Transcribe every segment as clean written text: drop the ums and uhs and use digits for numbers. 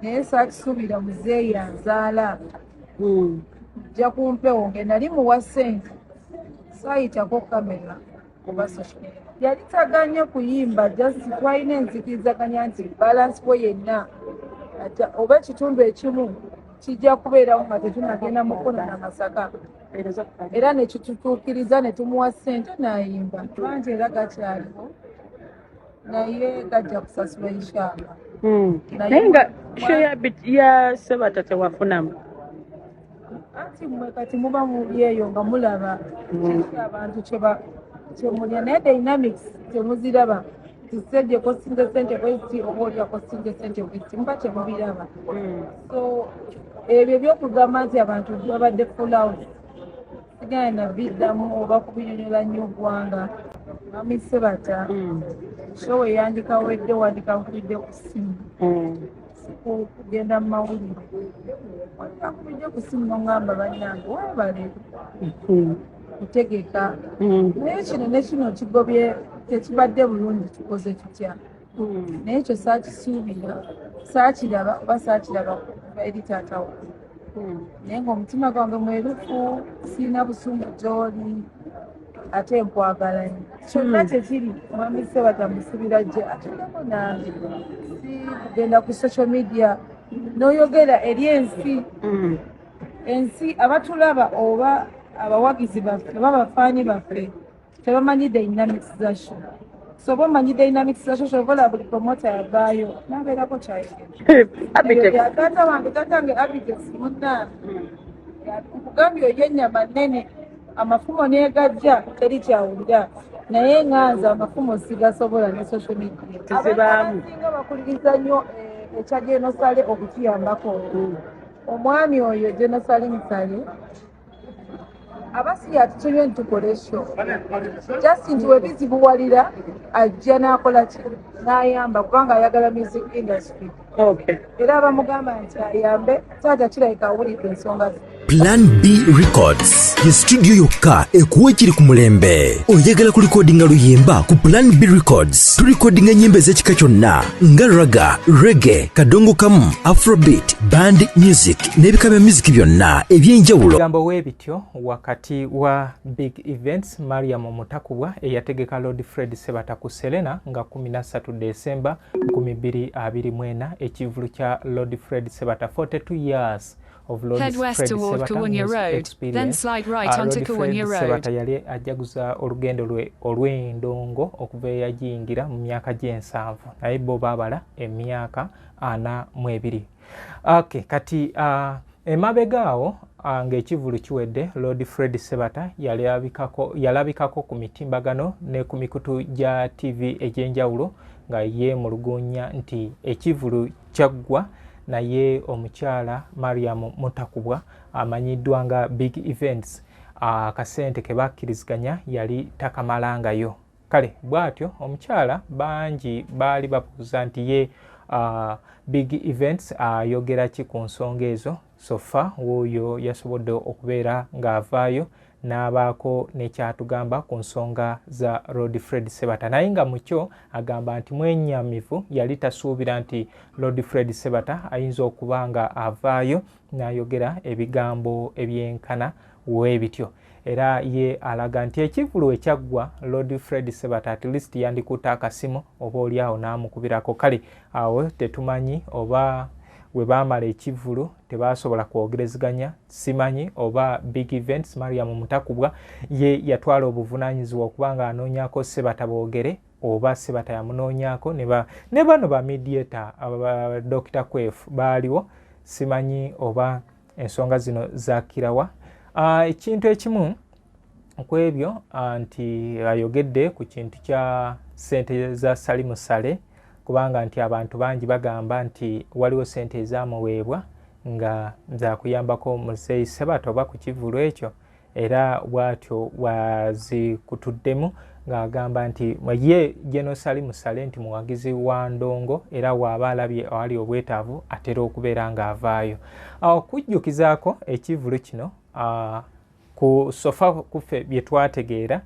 naye saakisuubira muzeeyi anzaala jja kumpewo nge nali muwa ssente saayitako kamera oba social media yali tagaanye kuyimba just twalina enzikirizaganya nti balance bwe yenna oba ekitundu ekimu kijja kubeerawo nga tetunagenda mukono na masaka era nekitutuukiriza ne tumuwa ssente n'ayimba bangi era gakyaliwo naye gajja kusasula inshallah. Naye nga show ya Sebata tewafunamu anti mmwe kati muba muli eyo nga mulaba abantu kyemulya naye dynamics temuziraba tisejje kosinze sente kwezi oba olya kosinze sente kwezi muba temubiraba so ebyo byokugamba nti abantu babadde full out sigenda biddamu oba kubinyonyola nnyo ggwanga Mami Sebata show eyandika wedde wandika nkubidde ku ssimu kugenda mu mawulire akubidde ku ssimu nongamba bannange weebale kutegeka naye kino ne kino kigobye tekibadde bulungi tukoze tutya naye ekyo saakisuubira saakiraba oba saakiraba kuva eri taatawo naye ng'omutima gwange mwerufu siina busungu gy'oli ate nkwagala nnyo kyonna kyekiri Mwami Sebata musibira gye atuleko nange si kugenda ku social media n'oyogera eri ensi abatulaba oba abawagizi baffe oba abafaani baffe tebamanyi dynamics za show so oba omanyi dynamics za show kyovola buli promota yavaayo nabeerako kyayogera taata wange tatange Abigail munnange nkugambye oyo ennyama nnene amafumo neegajja teri kyawulira naye nganza amafumo sigasobola ne social media abasinga bakuliriza nnyo ekya Genosale okukiyambako omwami oyo Genosale Musale abasi yatutumye ntukole show just nti webizibuwalira ajja n'akola ki n'ayamba kubanga ayagala music industry era abamugamba nti ayambe taata kirabika awulidde ensonga ze. Plan B Records ye studio yokka ekuwa ekiri ku mulembe. Oyagala ku recordinga luyimba ku Plan B Records tulikodinga nyimba ez'ekika kyonna nga raga, reggae, kadongo kamu, afrobeat, band music n'ebika bya music byonna eby'enjawulo. Gambo webityo wakati wa big events Mariam Mutakubwa eyategeka Lord Fred Sebata ku Serena nga 13 December 2024 ekivulu kya Lord Fred Sebata 42 years of Lord Head west Fred toward Sebata Kawunya Road, then slide right onto Kawunya Road. Sebata yali ajaguza olugendo lwe olw'endongo okuva eyajingira mu myaka gy'ensanvu naye bo baabala emyaka 42. Okay, kati emabegaawo ng'ekivulu kiwedde Lord Fred Sebata yalabikako ku mitimbagano ne ku mikutu gya TV egy'enjawulo nga yeemulugunya nti ekivulu kyaggwa naye omukyala Mariam Mutakubwa amanyiddwa nga big events akasente ke bakkiriziganya yali takamalangayo. Kale bw'atyo omukyala bangi baali babuuza nti ye big events ayogera ki ku nsonga ezo sofa w'oyo yasobodde okubeera ng'avaayo n'abaako nekyatugamba ku nsonga za Lord Fred Sebata naye nga mukyo agamba nti mwenyamivu yali tasuubira nti Lord Fred Sebata ayinza okuba nga avaayo n'ayogera ebigambo ebyenkana weebityo era ye alaga nti ekivulu ekyaggwa Lord Fred Sebata at least yandikuta akasimu oba oliawo n'amukubirako. Kale awo tetumanyi oba we baamala ekivulu tebasobola kwogereziganya simanyi oba big events Mariam Mutakubwa ye yatwala obuvunaanyizibwa okubanga anoonyako Sebata boogere oba Sebata yamunoonyako ne bano ba mediator Dr. Kwefu baaliwo simanyi oba ensonga zino zakirawa. Ekintu ekimu ku ebyo nti ayogedde ku kintu kya ssente za Salimu Sale kubanga nti abantu bangi bagamba nti waliwo ssente ezamuweebwa nga zakuyambako Muzeeyi Sebata oba ku kivulu ekyo era bw'atyo wazikutuddemu ng'agamba nti ye General Salimu Sale nti muwagizi wa ndongo era waaba alabye awali obwetaavu atera okubeera ng'avaayo. Okujjukizaako ekivulu kino ku sofa kuffe bye twategeera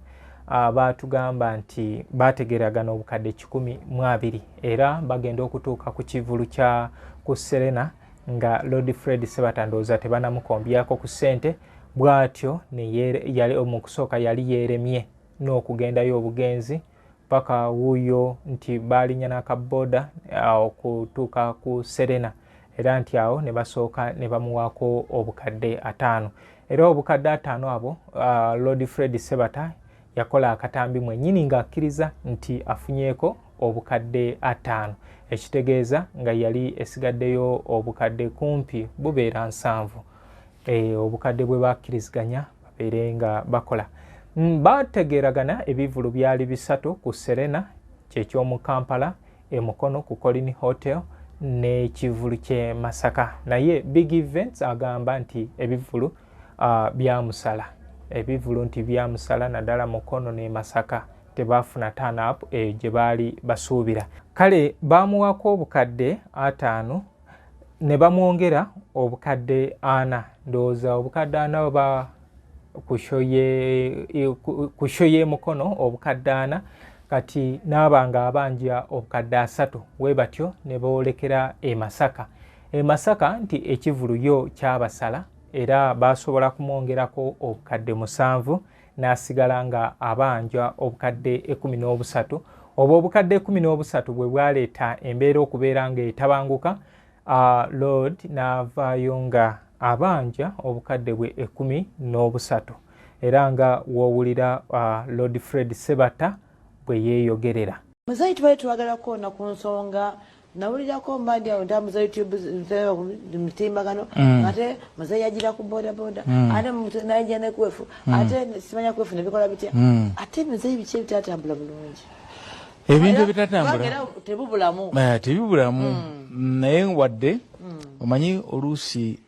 batugamba nti bategeragana obukadde 12 era bagenda okutuuka ku kivulu kya ku Serena nga Lord Fred Sebata ndowooza tebanamukombyako ku ssente bw'atyo yali omukusooka yali yeeremye n'okugendayo obugenzi paka wuuyo nti baalinya n'akabooda okutuuka ku Serena era nti awo ne basooka ne bamuwaako obukadde 5 era obukadde 5 abo Lord Fred Sebata yakola akatambi mwennyini ng'akkiriza nti afunyeeko obukadde 5 ekitegeeza nga yali esigaddeyo obukadde kumpi bubeera 7 obukadde bwe bakkiriziganya babeere nga bakola bategeragana ebivulu byali 3 ku Serena kyekyomu Kampala Mukono ku Colin Hotel n'ekivulu kye Masaka naye Big Events agamba nti ebivulu byamusala ebivulu nti byamusala naddala Mukono ne Masaka tebafuna turn up gye baali basuubira kale bamuwako obukadde 5 ne bamwongera obukadde 4 ndowooza obukadde 4 oba kushoye Mukono obukadde 4 kati n'abanga abanja obukadde 3 we batyo ne boolekera Masaka nti ekivulu yo kyabasala era basobola kumwongerako obukadde 7 n'asigala nga abanja obukadde 13 oba obukadde 13 bwe bwaleeta embeera okubeera nga etabanguka Lord n'avaayo nga abanja obukadde bwe 13 era nga woowulira Lord Fred Sebata bwe yeeyogerera muzayi tubali twagalako na ku nsonga nawulirako mbandi awo nta muzayi mutimbagano ate muzayi yagira ku bodaboda ate naija nekwefu ate simanya kwefu nebikola bitya ate muzayi biki ebitatambula bulungi ebintu bitatambula tebibulamu naye wadde omanyi oluusi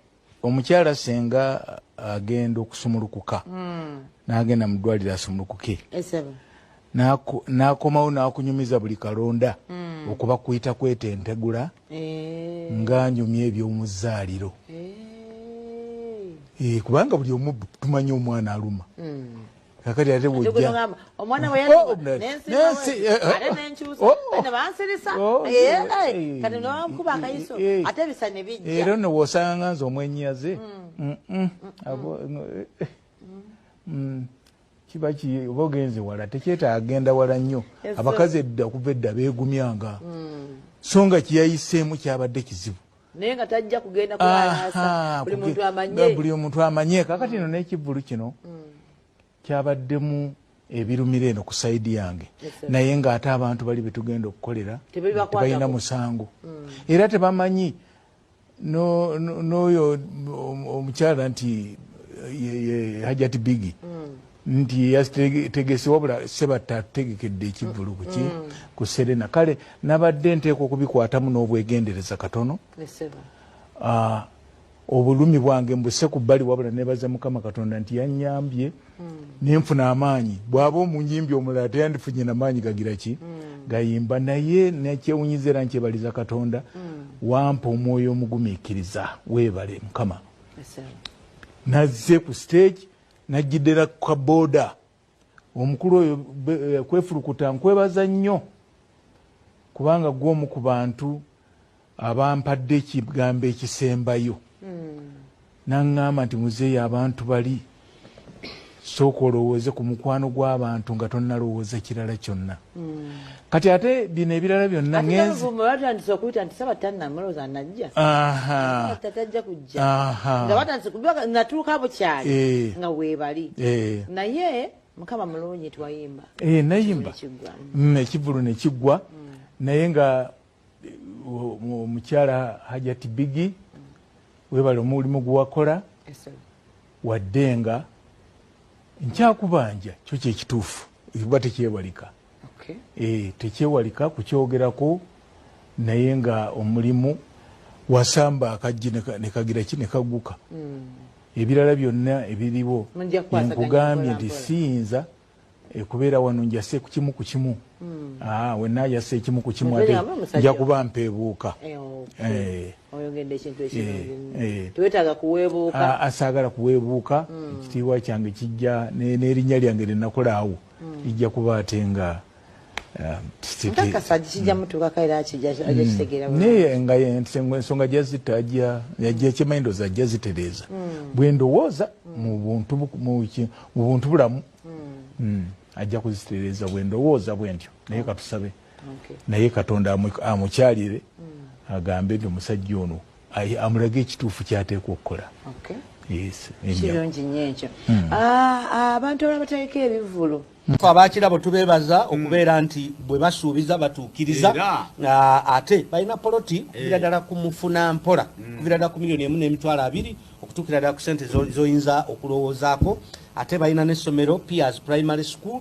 omukyala senga agenda okusumulukuka n'agenda mu ddwaliro asumulukuke n'akomawo n'akunyumiza buli kalonda okuba kuyita kwetentegula ng'anyumya eby'omuzaaliro kubanga buli omu tumanyi omwana aluma kakati ate bwojja omwana bwe kati nowankuba akayiso ate bisa ne bijja era ne wosanga nze omwenyaze kiba oba ogenze wala tekyetaaga agenda wala nnyo abakazi edda okuva edda beegumyanga so nga kiyayiseemu kyabadde kizibu naye nga tajja kugenda kulasa buli omuntu amanye kakati ino n'ekivulu kino kyabaddemu ebirumira eno ku sayidi yange naye ng'ate abantu bali betugenda okukolera tebalina musango era tebamanyi n'oyo omukyala nti Hajati Bigi nti yategese wabula Sebata tegekedde ekivulu kuki ku Serena kale nabadde nteeka okubikwatamu n'obwegendereza katono obulumi bwange mbuse ku bbali wabula nebaza Mukama Katonda nti yannyambye nenfuna amaanyi bw'aba omunyimbi omulala teyandifunye n'amaanyi gagira ki gayimba naye nekyewunyiza era nkyebaliza Katonda wampa omwoyo omugumiikiriza weebale Mukama nazze ku stage nagiddera ku kabooda omukulu oyo kwefulukuta nkwebaza nnyo kubanga gw'omu ku bantu abampadde ekigambo ekisembayo naŋŋamba nti muzeeyi abantu bali sooka olowooze ku mukwano gw'abantu nga tonnalowooza kirala kyonna kati ate bino ebirala byonna batandise okuyita nti sabatanamaloza anajja tatajja kujja nga batandise natuuka bukyali nga weebali naye Mukama mulungi twayimba nayimba ekivulu ne kiggwa naye nga omukyala Hajati Bigi webale omulimu gwewakola wadde nga nkyakubanja kyo kyekituufu kuba tekyewalika tekyewalika kukyogerako naye nga omulimu wasamba akajji nekagira ki nekagguka ebirala byonna ebiriwo nkugambye nti siyinza kubeera wano njase ku kimu ku kimu wenajase ekimu ku kimu ate nja kuba mpeebuuka asaagala kuweebuuka ekitiibwa kyange kijja n'erinnya lyange lyenakolaawo ijja kuba ate nga naye nga ensonga jazitajja yajja kimayindo zajja zitereeza bwe ndowooza mu buntu bulamu ajja kuzitereeza bwe ndowooza bwe ntyo naye katusabe naye Katonda amukyalire agambe nti omusajja ono amulage ekituufu kyateekwa okukola. Kirungi nnyo ekyo. Abantu abalala bateeka ebivvulu abakirabo tubeebaza okubeera nti bwe basuubiza batuukiriza ate balina poloti okuvira ddala ku mufuna mpola okuvira ddala ku $1,2 million okutuukira ddala ku ssente zoyinza okulowoozaako ate balina n'essomero Piers Primary School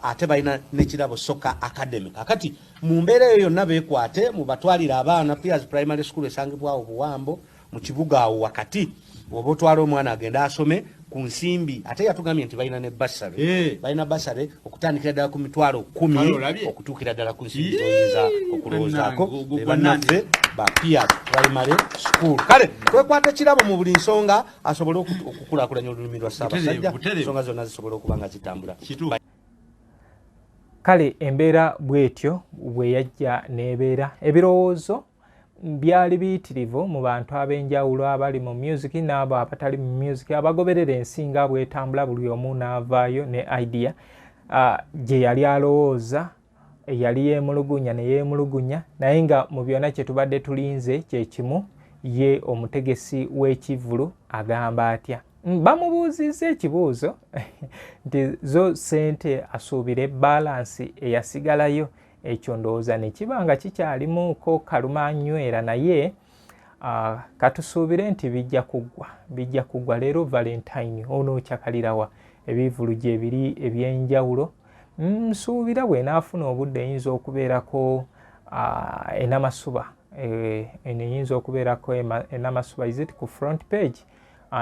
ate balina n'ekirabo Soccer Academy. Kakati mu mbeera eyo yonna beekwate mu batwalira abaana Piers Primary School esangibwa Obuwambo mu kibuga awo wakati oba otwala omwana agenda asome ku nsimbi ate yatugambye nti balina ne basare balina basare okutandikira ddala ku $10,000 okutuukira ddala ku nsimbi zoyinza okulowoozaako bannaffe ba Piers Primary School. Kale twekwata ekirabo mu buli nsonga asobole okukulaakulanya olulimi lwa Ssaabasajja ensonga zonna zisobole okuba nga zitambula. Kale embeera bwetyo bwe yajja n'ebeera ebirowoozo byali biyitirivu mu bantu ab'enjawulo abali mu music n'abo abatali mu music abagoberera ensinga bwetambula buli omu n'avaayo ne idea gye yali alowooza yali yeemulugunya ne yeemulugunya naye nga mu byonna kye tubadde tulinze kye kimu ye omutegesi w'ekivvulu agamba atya. Bamubuuzizza ekibuuzo nti zo ssente asuubira balansi eyasigalayo ekyo ndowooza ne kiba nga kikyalimuko kalumanywera naye katusuubire nti bijja kuggwa leero Valentine onoochakalirawa ebivvulu gye biri ebyenjawulo nsuubira bw'enaafuna obudde eyinza okubeerako enamasuba eyinza okubeerako enamasuba izit ku front page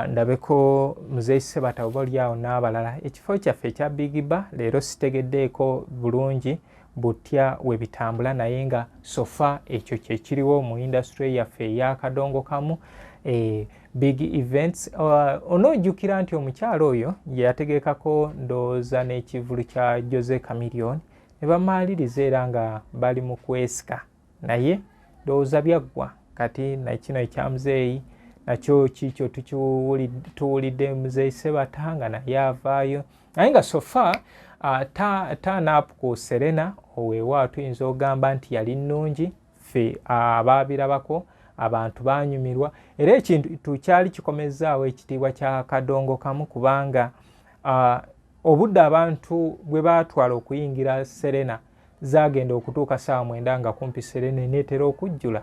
ndabeko Muzeeyi Ssebatta oba oliawo n'abalala ekifo kyaffe ekya Big Bar leero sitegeddeeko bulungi butya we bitambula naye nga sofa ekyo kye kiriwo mu industry yaffe ey'akadongo kamu big events. Onoojjukira nti omukyalo oyo ye yategekako ndowooza n'ekivvulu kya Jose Chameleone ne bamaaliriza era nga bali mu kwesika naye ndowooza byaggwa kati nakino ekya Muzeeyi nakyo kikyo tuwulidde Muzeeyi Ssebatta nga naye avaayo naye nga sofa turn up ku Serena oweewa tuyinza ogamba nti yali nnungi ffe abaabirabako abantu baanyumirwa era ekintu kyali kikomezzaawo ekitiibwa kya kadongo kamu kubanga obudde abantu bwe baatwala okuyingira Serena zaagenda okutuuka ssaawa 9 nga kumpi Serena eneetera okujjula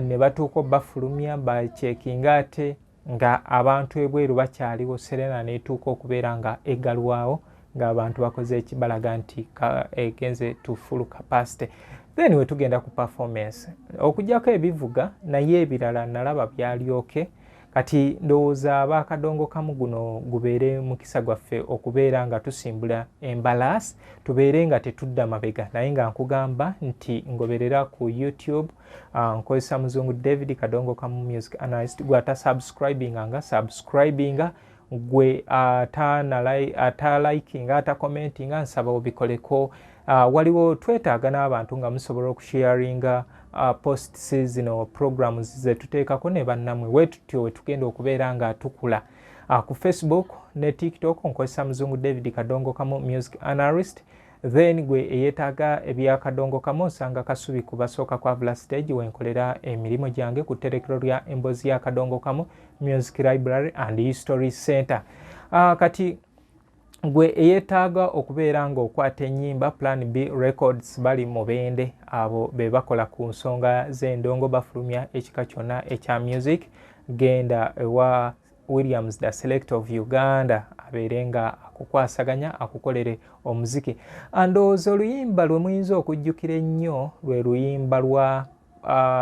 ne batuuka bafulumya bacekinga ate nga abantu ebweru bakyaliwo Serena neetuuka okubeera nga eggalwawo ng'abantu bakoze ekibalaga nti egenze to full capacity. Then we tugenda ku performance okujjako ebivuga naye ebirala nalaba byalyoke kati ndowooza ab'akadongo kamu guno gubeere mukisa gwaffe okubeera nga tusimbula embalaasi tubeere nga tetudda mabega naye nga nkugamba nti ngoberera ku YouTube nkozesa muzungu David Kadongo Kamu Music Analyst gwe atasubscribinga nga subscribinga gwe atalikinga atakomentinga nsaba obikoleko. Waliwo twetaaga n'abantu nga musobola okusharinga post seasonal programs ze tuteekako ne bannammwe wetutyo we tugenda okubeera nga tukula ku Facebook ne TikTok nkozesa muzungu David Kadongo Kamu Music Analyst. Then gwe eyeetaaga ebya Kadongo Kamu osanga Kasubi ku basooka kwa Vula Stage wenkolera emirimu gyange ku terekero lya emboozi ya Kadongo Kamu Music Library and History Center. Kati gwe eyeetaaga okubeera nga okwata ennyimba Plan B Records bali mu Bende abo be bakola ku nsonga z'endongo bafulumya ekika kyonna ekya music genda ewa Williams the Select of Uganda abeere nga akukwasaganya akukolere omuziki. Ndowooza oluyimba lwe muyinza okujjukira ennyo lwe luyimba lwa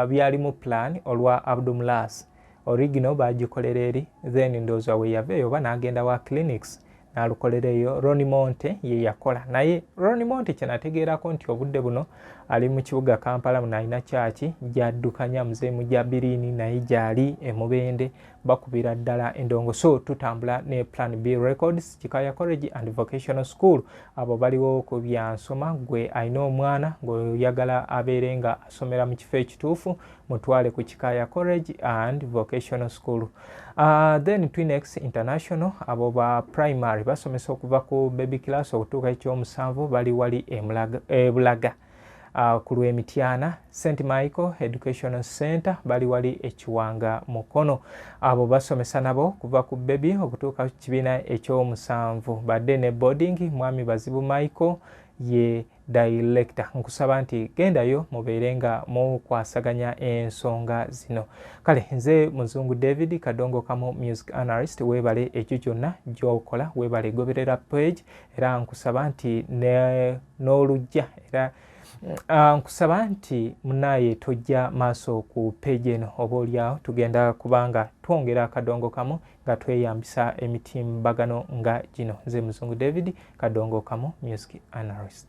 byali mu Plan olwa Abdulmulas original bagikolera eri then ndowooza we yaveeyo oba n'agenda wa Clinics n'alukolereyo. Ronnie Monte ye yakola naye Ronnie Monte kyenategeerako nti obudde buno ali mu kibuga Kampala munalina kyaki gyaddukanya muzeemu gya Birini naye gyali emubende bakubira ddala endongo. So tutambula ne Plan B Records, Kikaya College and Vocational School. Abo baliwo ku byansoma, gwe alina omwana ng'oyagala abeere nga asomera mu kifo ekituufu mutwale ku Kikaya College and Vocational School. Then Twinex International, abo ba primary basomesa okuva ku baby class okutuuka ekyomusanvu bali wali Bulaga. Ku Lwemityana, St. Michael Educational Center bali wali Ekiwanga Mukono. Abo basomesa nabo kuva ku baby okutuuka kibiina ekyomusanvu. Badde ne boarding, Mwami Bazibu Michael ye director. Nkusaba nti gendayo mubeere nga mukwasaganya ensonga zino. Kale nze Muzungu David Kadongo Kamo music analyst, webale ekyo kyonna gy'okola, webale goberera page, era nkusaba nti n'olujja era nkusaba nti munaye tojja maaso ku page eno oba olyawo tugenda kubanga twongera Kadongo Kamo nga tweyambisa emitimbagano nga gino. Nze Muzungu David Kadongo Kamo music analyst.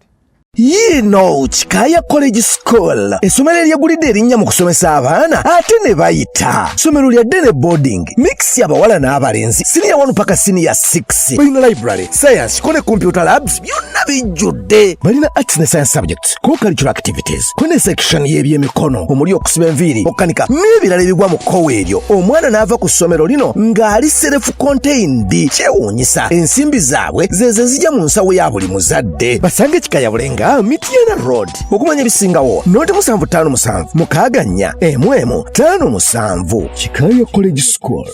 Kikaya College School essomero eryegulidde erinnya mu kusomesa abaana ate ne bayita ssomero lya ddene boarding mix y'abawala n'abalenzi senior 1 paka senior 6 balina library science kone computer labs byonna bijjudde balina arts ne science subjects co-curricular activities kone section y'ebyemikono omuli okusiba enviiri okukanika n'ebirala ebigwa mu kkowe eryo omwana n'ava ku ssomero lino ng'ali self contained kyewuunyisa ensimbi zaabwe ze zijja mu nsawo ya buli muzadde basange Kikaya Bulenga Mityana Road okumanya ebisingawo noti 757 mukaaga 4 11 5 7 Kikaya College School.